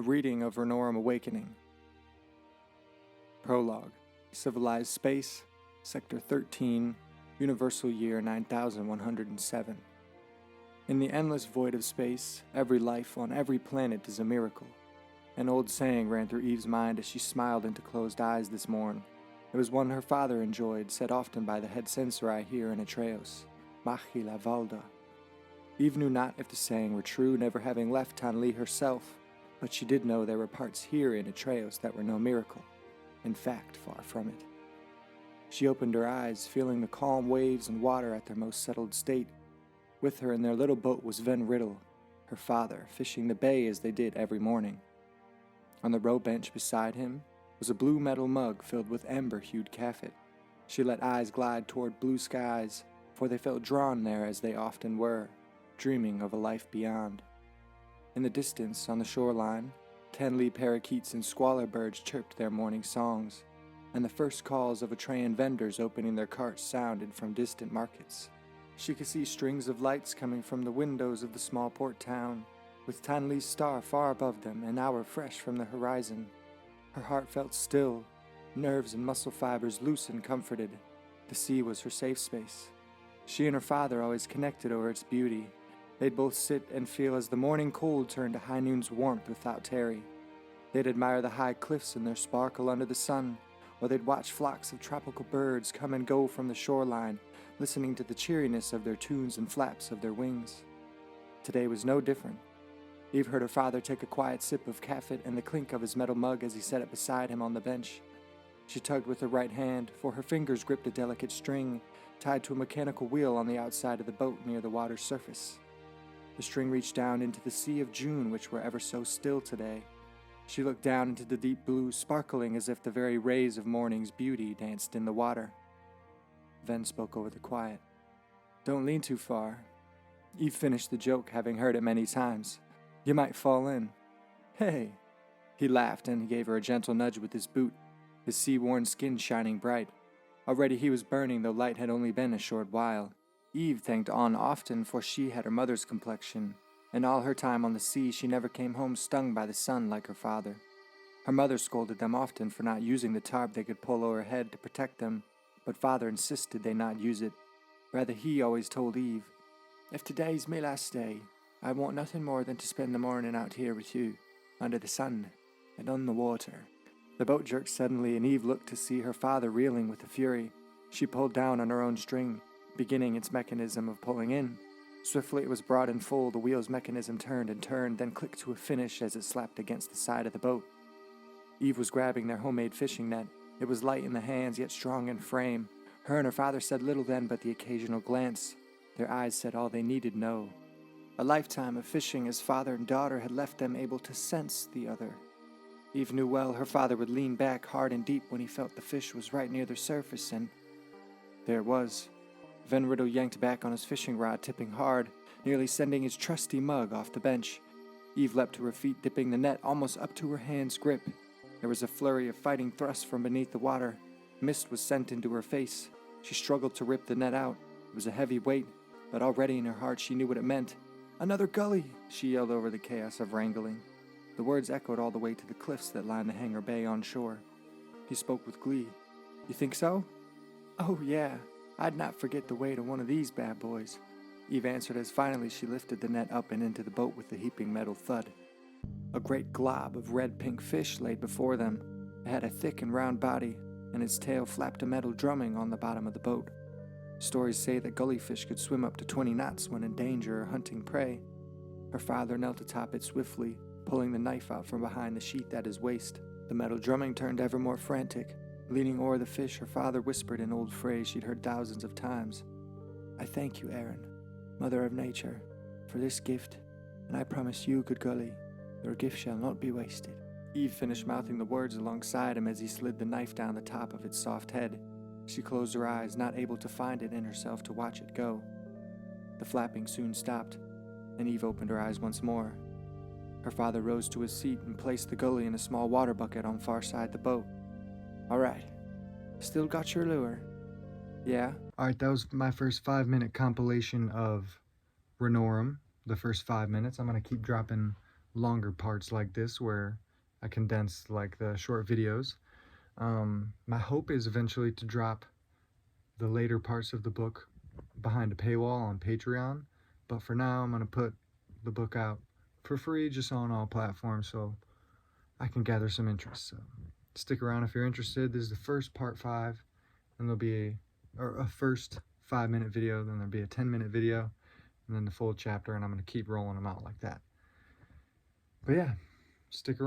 reading of Rynorum Awakening. Prologue. Civilized Space, Sector 13, Universal Year 9107. In the endless void of space, every life on every planet is a miracle. An old saying ran through Eve's mind as she smiled into closed eyes this morn. It was one her father enjoyed, said often by the head sensei here in Atreus, Machi la Valda. Eve knew not if the saying were true, never having left Tanli herself, but she did know there were parts here in Atreus that were no miracle. In fact, far from it. She opened her eyes, feeling the calm waves and water at their most settled state. With her in their little boat was Ven Riddle, her father, fishing the bay as they did every morning. On the row bench beside him was a blue metal mug filled with amber-hued kaffit. She let eyes glide toward blue skies, for they felt drawn there as they often were, dreaming of a life beyond. In the distance, on the shoreline, Tenli parakeets and squalor birds chirped their morning songs, and the first calls of Atrean vendors opening their carts sounded from distant markets. She could see strings of lights coming from the windows of the small port town, with Tanli's star far above them, an hour fresh from the horizon. Her heart felt still, nerves and muscle fibers loose and comforted. The sea was her safe space. She and her father always connected over its beauty. They'd both sit and feel as the morning cold turned to high noon's warmth without tarry. They'd admire the high cliffs and their sparkle under the sun, or they'd watch flocks of tropical birds come and go from the shoreline, listening to the cheeriness of their tunes and flaps of their wings. Today was no different. Eve heard her father take a quiet sip of kaffit and the clink of his metal mug as he set it beside him on the bench. She tugged with her right hand, for her fingers gripped a delicate string tied to a mechanical wheel on the outside of the boat near the water's surface. The string reached down into the sea of June, which were ever so still today. She looked down into the deep blue, sparkling as if the very rays of morning's beauty danced in the water. Ven spoke over the quiet. "Don't lean too far." Eve finished the joke, having heard it many times. "You might fall in." "Hey!" He laughed and he gave her a gentle nudge with his boot, his sea-worn skin shining bright. Already he was burning, though light had only been a short while. Eve thanked On often, for she had her mother's complexion. In all her time on the sea, she never came home stung by the sun like her father. Her mother scolded them often for not using the tarp they could pull over her head to protect them, but father insisted they not use it. Rather, he always told Eve, "If today's my last day, I want nothing more than to spend the morning out here with you, under the sun and on the water." The boat jerked suddenly, and Eve looked to see her father reeling with the fury. She pulled down on her own string, beginning its mechanism of pulling in. Swiftly it was brought in full, the wheel's mechanism turned and turned, then clicked to a finish as it slapped against the side of the boat. Eve was grabbing their homemade fishing net. It was light in the hands, yet strong in frame. Her and her father said little then but the occasional glance. Their eyes said all they needed know. A lifetime of fishing as father and daughter had left them able to sense the other. Eve knew well her father would lean back hard and deep when he felt the fish was right near the surface, and there it was. Ven Riddle yanked back on his fishing rod, tipping hard, nearly sending his trusty mug off the bench. Eve leapt to her feet, dipping the net almost up to her hand's grip. There was a flurry of fighting thrusts from beneath the water. Mist was sent into her face. She struggled to rip the net out. It was a heavy weight, but already in her heart she knew what it meant. "Another gully!" she yelled over the chaos of wrangling. The words echoed all the way to the cliffs that lined the hangar bay on shore. He spoke with glee. "You think so?" "Oh, yeah. I'd not forget the weight of one of these bad boys," Eve answered as finally she lifted the net up and into the boat with the heaping metal thud. A great glob of red-pink fish laid before them. It had a thick and round body, and its tail flapped a metal drumming on the bottom of the boat. Stories say that gullyfish could swim up to 20 knots when in danger or hunting prey. Her father knelt atop it swiftly, pulling the knife out from behind the sheath at his waist. The metal drumming turned ever more frantic. Leaning o'er the fish, her father whispered an old phrase she'd heard thousands of times. "I thank you, Erin, Mother of Nature, for this gift, and I promise you, good gully, your gift shall not be wasted." Eve finished mouthing the words alongside him as he slid the knife down the top of its soft head. She closed her eyes, not able to find it in herself to watch it go. The flapping soon stopped, and Eve opened her eyes once more. Her father rose to his seat and placed the gully in a small water bucket on far side the boat. "All right. Still got your lure?" "Yeah." Alright, that was my first 5-minute compilation of Rynorum, the first 5 minutes. I'm going to keep dropping longer parts like this where I condense like the short videos. My hope is eventually to drop the later parts of the book behind a paywall on Patreon, but for now I'm going to put the book out for free just on all platforms so I can gather some interest. So stick around if you're interested. This is the first part 5, and there'll be a first 5-minute video, then there'll be a 10-minute video, and then the full chapter, and I'm going to keep rolling them out like that. But yeah, stick around.